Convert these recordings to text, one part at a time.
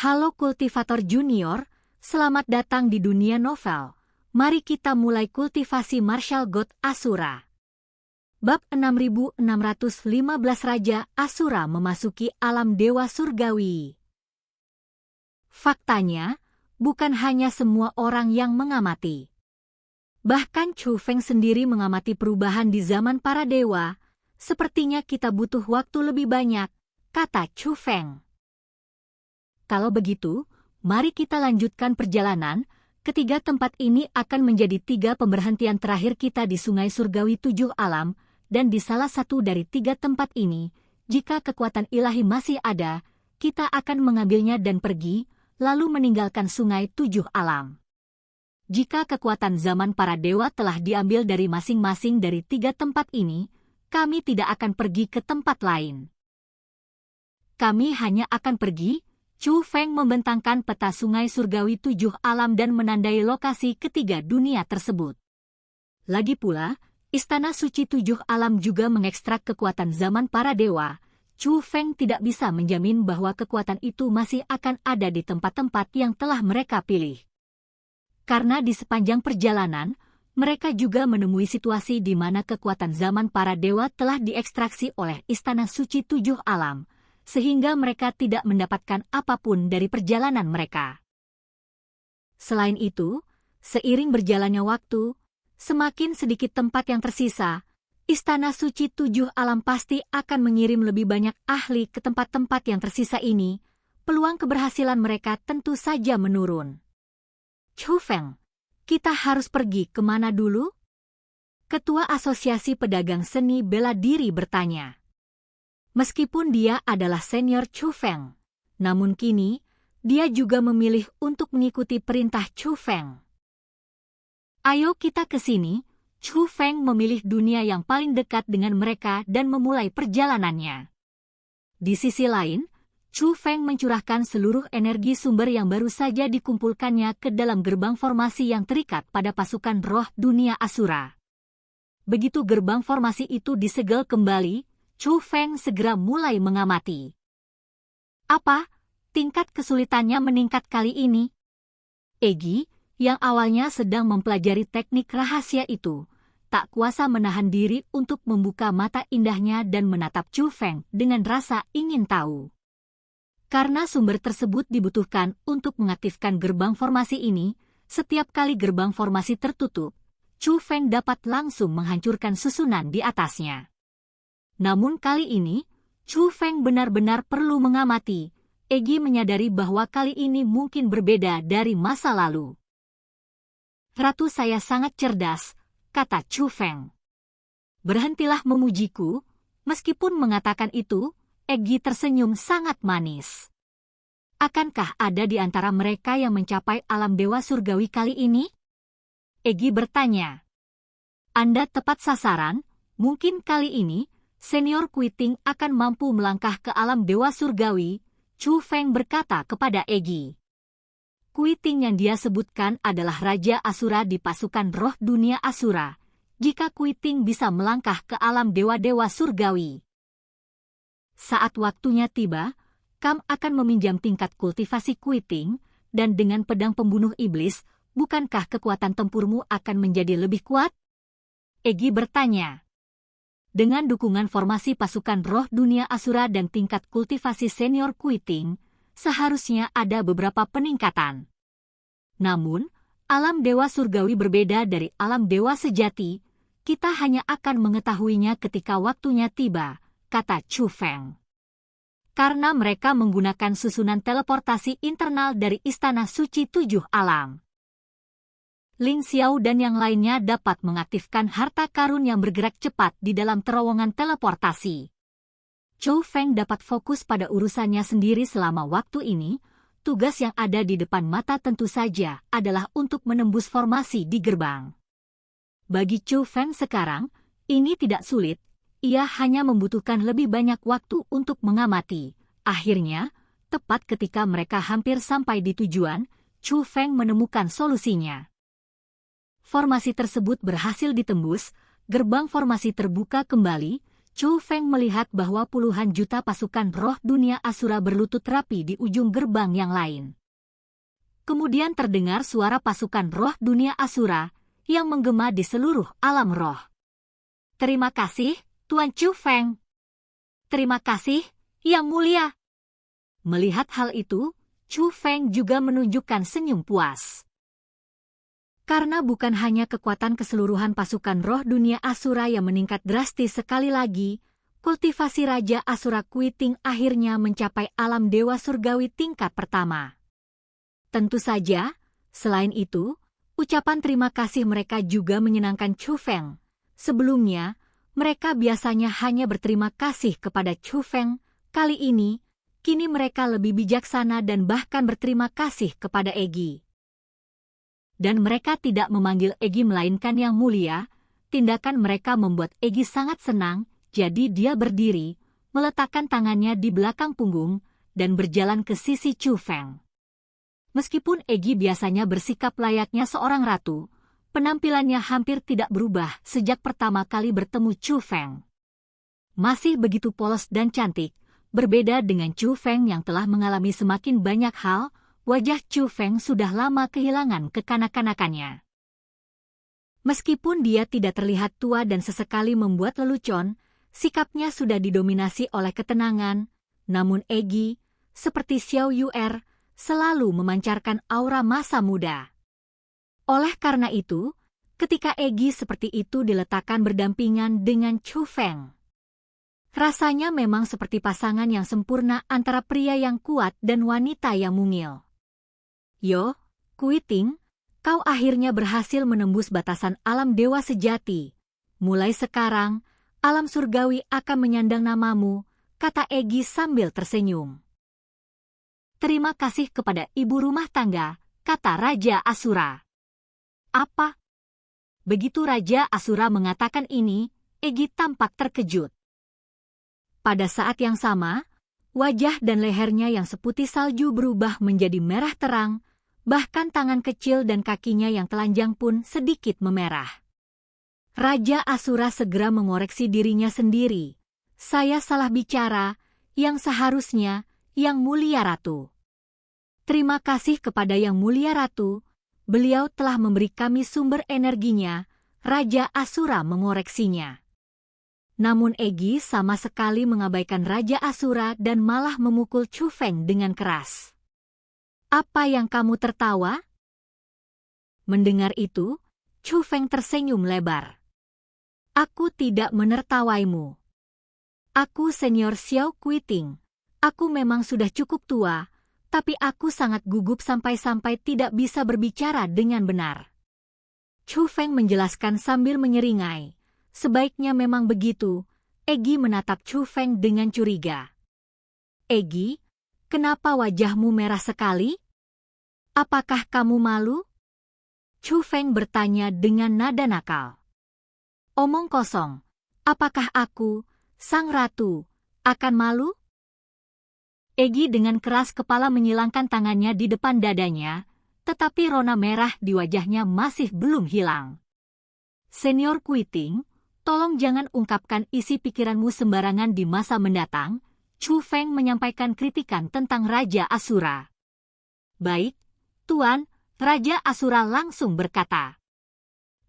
Halo kultivator junior, selamat datang di dunia novel. Mari kita mulai kultivasi martial god Asura. Bab 6615 Raja Asura memasuki alam dewa surgawi. Faktanya, bukan hanya semua orang yang mengamati. Bahkan Chu Feng sendiri mengamati perubahan di zaman para dewa. Sepertinya kita butuh waktu lebih banyak, kata Chu Feng. Kalau begitu, mari kita lanjutkan perjalanan. Ketiga tempat ini akan menjadi 3 pemberhentian terakhir kita di Sungai Surgawi 7 Alam, dan di salah satu dari 3 tempat ini, jika kekuatan ilahi masih ada, kita akan mengambilnya dan pergi, lalu meninggalkan Sungai 7 Alam. Jika kekuatan zaman para dewa telah diambil dari masing-masing dari 3 tempat ini, kami tidak akan pergi ke tempat lain. Kami hanya akan pergi. Chu Feng membentangkan peta Sungai Surgawi 7 Alam dan menandai lokasi ketiga dunia tersebut. Lagi pula, Istana Suci 7 Alam juga mengekstrak kekuatan zaman para dewa. Chu Feng tidak bisa menjamin bahwa kekuatan itu masih akan ada di tempat-tempat yang telah mereka pilih. Karena di sepanjang perjalanan, mereka juga menemui situasi di mana kekuatan zaman para dewa telah diekstraksi oleh Istana Suci 7 Alam, sehingga mereka tidak mendapatkan apapun dari perjalanan mereka. Selain itu, seiring berjalannya waktu, semakin sedikit tempat yang tersisa, Istana Suci 7 Alam pasti akan mengirim lebih banyak ahli ke tempat-tempat yang tersisa ini. Peluang keberhasilan mereka tentu saja menurun. Chu Feng, kita harus pergi kemana dulu? Ketua Asosiasi Pedagang Seni Bela Diri bertanya. Meskipun dia adalah senior Chu Feng, namun kini, dia juga memilih untuk mengikuti perintah Chu Feng. Ayo kita ke sini. Chu Feng memilih dunia yang paling dekat dengan mereka dan memulai perjalanannya. Di sisi lain, Chu Feng mencurahkan seluruh energi sumber yang baru saja dikumpulkannya ke dalam gerbang formasi yang terikat pada pasukan roh dunia Asura. Begitu gerbang formasi itu disegel kembali, Chu Feng segera mulai mengamati. Apa? Tingkat kesulitannya meningkat kali ini? Egi, yang awalnya sedang mempelajari teknik rahasia itu, tak kuasa menahan diri untuk membuka mata indahnya dan menatap Chu Feng dengan rasa ingin tahu. Karena sumber tersebut dibutuhkan untuk mengaktifkan gerbang formasi ini, setiap kali gerbang formasi tertutup, Chu Feng dapat langsung menghancurkan susunan di atasnya. Namun kali ini, Chu Feng benar-benar perlu mengamati. Egi menyadari bahwa kali ini mungkin berbeda dari masa lalu. Ratu saya sangat cerdas, kata Chu Feng. Berhentilah memujiku. Meskipun mengatakan itu, Egi tersenyum sangat manis. Akankah ada di antara mereka yang mencapai alam dewa surgawi kali ini? Egi bertanya. Anda tepat sasaran, mungkin kali ini, Senior Kuiting akan mampu melangkah ke alam dewa surgawi, Chu Feng berkata kepada Egi. Kuiting yang dia sebutkan adalah Raja Asura di pasukan roh dunia Asura. Jika Kuiting bisa melangkah ke alam dewa-dewa surgawi. Saat waktunya tiba, Kam akan meminjam tingkat kultivasi Kuiting, dan dengan pedang pembunuh iblis, bukankah kekuatan tempurmu akan menjadi lebih kuat? Egi bertanya. Dengan dukungan formasi pasukan roh dunia Asura dan tingkat kultivasi senior Kuiting, seharusnya ada beberapa peningkatan. Namun, alam dewa surgawi berbeda dari alam dewa sejati. Kita hanya akan mengetahuinya ketika waktunya tiba, kata Chu Feng. Karena mereka menggunakan susunan teleportasi internal dari Istana Suci 7 Alam. Ling Xiao dan yang lainnya dapat mengaktifkan harta karun yang bergerak cepat di dalam terowongan teleportasi. Chu Feng dapat fokus pada urusannya sendiri selama waktu ini. Tugas yang ada di depan mata tentu saja adalah untuk menembus formasi di gerbang. Bagi Chu Feng sekarang, ini tidak sulit. Ia hanya membutuhkan lebih banyak waktu untuk mengamati. Akhirnya, tepat ketika mereka hampir sampai di tujuan, Chu Feng menemukan solusinya. Formasi tersebut berhasil ditembus, gerbang formasi terbuka kembali, Chu Feng melihat bahwa puluhan juta pasukan roh dunia Asura berlutut rapi di ujung gerbang yang lain. Kemudian terdengar suara pasukan roh dunia Asura yang menggema di seluruh alam roh. "Terima kasih, Tuan Chu Feng. Terima kasih, Yang Mulia." Melihat hal itu, Chu Feng juga menunjukkan senyum puas. Karena bukan hanya kekuatan keseluruhan pasukan roh dunia Asura yang meningkat drastis sekali lagi, kultivasi Raja Asura Kuiting akhirnya mencapai alam dewa surgawi tingkat pertama. Tentu saja, selain itu, ucapan terima kasih mereka juga menyenangkan Chu Feng. Sebelumnya, mereka biasanya hanya berterima kasih kepada Chu Feng. Kali ini, kini mereka lebih bijaksana dan bahkan berterima kasih kepada Egi. Dan mereka tidak memanggil Egi melainkan Yang Mulia. Tindakan mereka membuat Egi sangat senang, jadi dia berdiri, meletakkan tangannya di belakang punggung, dan berjalan ke sisi Chu Feng. Meskipun Egi biasanya bersikap layaknya seorang ratu, penampilannya hampir tidak berubah sejak pertama kali bertemu Chu Feng. Masih begitu polos dan cantik, berbeda dengan Chu Feng yang telah mengalami semakin banyak hal. Wajah Chu Feng sudah lama kehilangan kekanak-kanakannya. Meskipun dia tidak terlihat tua dan sesekali membuat lelucon, sikapnya sudah didominasi oleh ketenangan, namun Egi, seperti Xiao Yuer, selalu memancarkan aura masa muda. Oleh karena itu, ketika Egi seperti itu diletakkan berdampingan dengan Chu Feng, rasanya memang seperti pasangan yang sempurna antara pria yang kuat dan wanita yang mungil. "Yo, Kuiting, kau akhirnya berhasil menembus batasan alam dewa sejati. Mulai sekarang, alam surgawi akan menyandang namamu," kata Egi sambil tersenyum. "Terima kasih kepada ibu rumah tangga," kata Raja Asura. "Apa?" Begitu Raja Asura mengatakan ini, Egi tampak terkejut. Pada saat yang sama, wajah dan lehernya yang seputih salju berubah menjadi merah terang, bahkan tangan kecil dan kakinya yang telanjang pun sedikit memerah. Raja Asura segera mengoreksi dirinya sendiri. "Saya salah bicara, yang seharusnya, Yang Mulia Ratu." "Terima kasih kepada Yang Mulia Ratu, beliau telah memberi kami sumber energinya," Raja Asura mengoreksinya. Namun Egi sama sekali mengabaikan Raja Asura dan malah memukul Chu Feng dengan keras. "Apa yang kamu tertawa?" Mendengar itu, Chu Feng tersenyum lebar. "Aku tidak menertawaimu. Aku senior Xiao Kuiting. Aku memang sudah cukup tua, tapi aku sangat gugup sampai-sampai tidak bisa berbicara dengan benar." Chu Feng menjelaskan sambil menyeringai. Sebaiknya memang begitu. Egi menatap Chu Feng dengan curiga. "Egi, kenapa wajahmu merah sekali? Apakah kamu malu?" Chu Feng bertanya dengan nada nakal. "Omong kosong. Apakah aku, sang ratu, akan malu?" Egi dengan keras kepala menyilangkan tangannya di depan dadanya, tetapi rona merah di wajahnya masih belum hilang. "Senior Kuiting, tolong jangan ungkapkan isi pikiranmu sembarangan di masa mendatang." Chu Feng menyampaikan kritikan tentang Raja Asura. "Baik, Tuan," Raja Asura langsung berkata.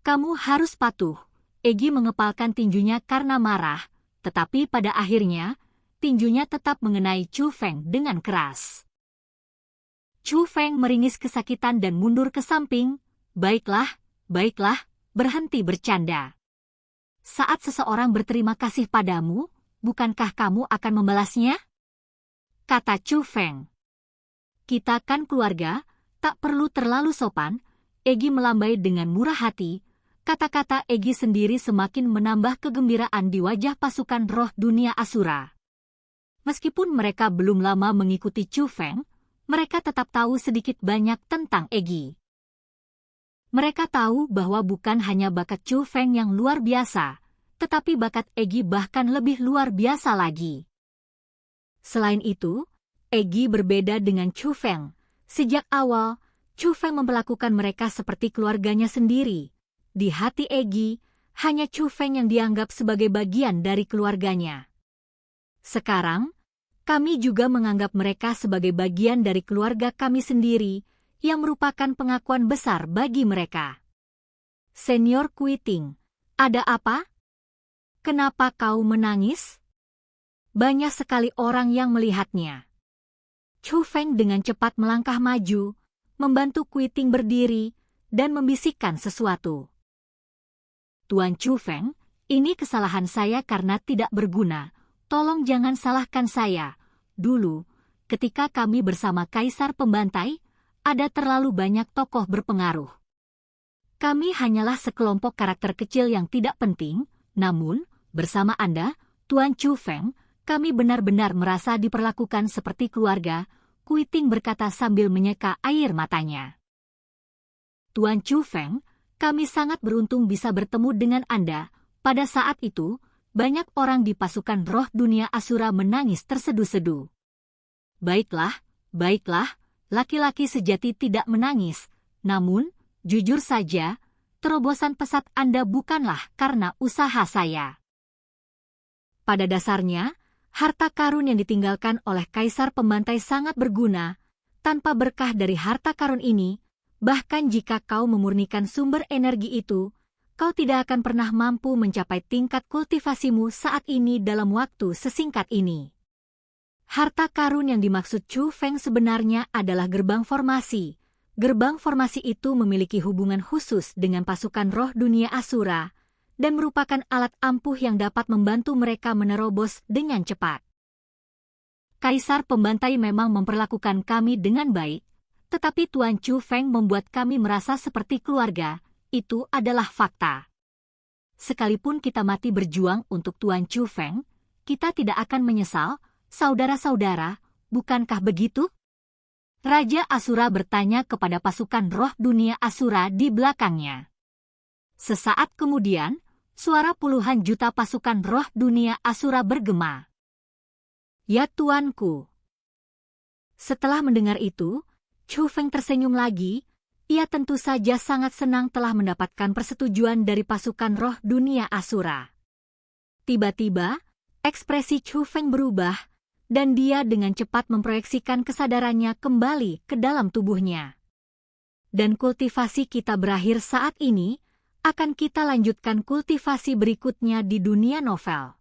"Kamu harus patuh." Egi mengepalkan tinjunya karena marah, tetapi pada akhirnya, tinjunya tetap mengenai Chu Feng dengan keras. Chu Feng meringis kesakitan dan mundur ke samping. Baiklah, berhenti bercanda. Saat seseorang berterima kasih padamu, bukankah kamu akan membalasnya?" kata Chu Feng. "Kita kan keluarga, tak perlu terlalu sopan." Egi melambai dengan murah hati. Kata-kata Egi sendiri semakin menambah kegembiraan di wajah pasukan roh dunia Asura. Meskipun mereka belum lama mengikuti Chu Feng, mereka tetap tahu sedikit banyak tentang Egi. Mereka tahu bahwa bukan hanya bakat Chu Feng yang luar biasa, tetapi bakat Egi bahkan lebih luar biasa lagi. Selain itu, Egi berbeda dengan Chu Feng. Sejak awal, Chu Feng memperlakukan mereka seperti keluarganya sendiri. Di hati Egi, hanya Chu Feng yang dianggap sebagai bagian dari keluarganya. Sekarang, kami juga menganggap mereka sebagai bagian dari keluarga kami sendiri, yang merupakan pengakuan besar bagi mereka. Senior Quiting, ada apa? Kenapa kau menangis? Banyak sekali orang yang melihatnya. Chu Feng dengan cepat melangkah maju, membantu Quiting berdiri, dan membisikkan sesuatu. Tuan Chu Feng, ini kesalahan saya karena tidak berguna. Tolong jangan salahkan saya. Dulu, ketika kami bersama Kaisar Pembantai, ada terlalu banyak tokoh berpengaruh. Kami hanyalah sekelompok karakter kecil yang tidak penting, namun, bersama Anda, Tuan Chu Feng, kami benar-benar merasa diperlakukan seperti keluarga, Quiting berkata sambil menyeka air matanya. Tuan Chu Feng, kami sangat beruntung bisa bertemu dengan Anda. Pada saat itu, banyak orang di pasukan roh dunia Asura menangis terseduh-seduh. Baiklah, baiklah, laki-laki sejati tidak menangis, namun, jujur saja, terobosan pesat Anda bukanlah karena usaha saya. Pada dasarnya, harta karun yang ditinggalkan oleh Kaisar Pembantai sangat berguna. Tanpa berkah dari harta karun ini, bahkan jika kau memurnikan sumber energi itu, kau tidak akan pernah mampu mencapai tingkat kultivasimu saat ini dalam waktu sesingkat ini. Harta karun yang dimaksud Chu Feng sebenarnya adalah gerbang formasi. Gerbang formasi itu memiliki hubungan khusus dengan pasukan roh dunia Asura, dan merupakan alat ampuh yang dapat membantu mereka menerobos dengan cepat. Kaisar Pembantai memang memperlakukan kami dengan baik, tetapi Tuan Chu Feng membuat kami merasa seperti keluarga, itu adalah fakta. Sekalipun kita mati berjuang untuk Tuan Chu Feng, kita tidak akan menyesal, saudara-saudara, bukankah begitu? Raja Asura bertanya kepada pasukan roh dunia Asura di belakangnya. Sesaat kemudian, suara puluhan juta pasukan roh dunia Asura bergema. Ya tuanku. Setelah mendengar itu, Chu Feng tersenyum lagi. Ia tentu saja sangat senang telah mendapatkan persetujuan dari pasukan roh dunia Asura. Tiba-tiba, ekspresi Chu Feng berubah, dan dia dengan cepat memproyeksikan kesadarannya kembali ke dalam tubuhnya. Dan kultivasi kita berakhir saat ini, akan kita lanjutkan kultivasi berikutnya di dunia novel.